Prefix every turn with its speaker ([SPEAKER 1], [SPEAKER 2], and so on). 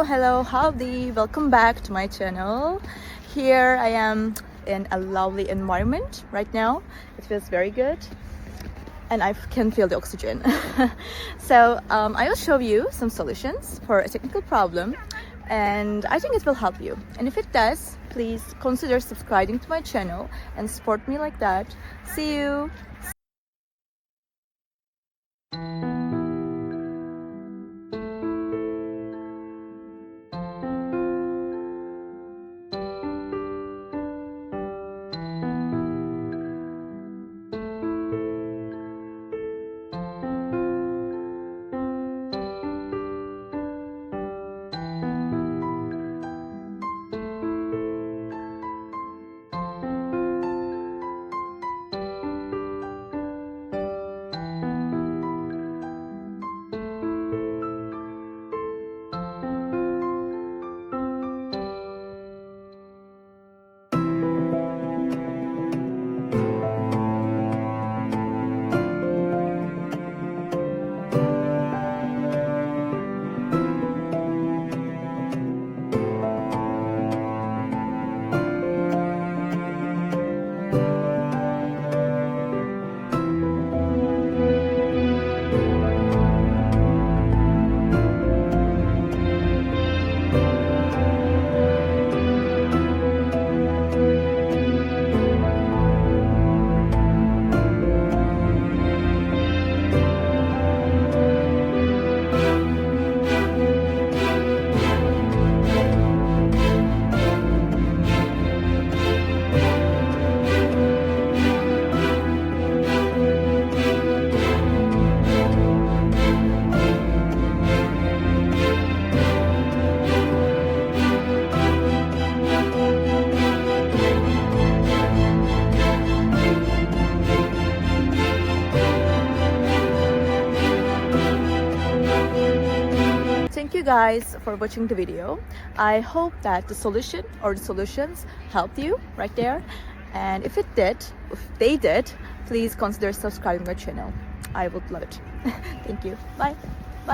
[SPEAKER 1] Hello, howdy, welcome back to my channel. Here I am in a lovely environment right now. It feels very good and I can feel the oxygen. So I will show you some solutions for a technical problem, and I think it will help you. And if it does, please consider subscribing to my channel and support me like that. See you. Thank you guys for watching the video. I hope that the solution or the solutions helped you right there. And if they did, please consider subscribing my channel. I would love it. Thank you. Bye.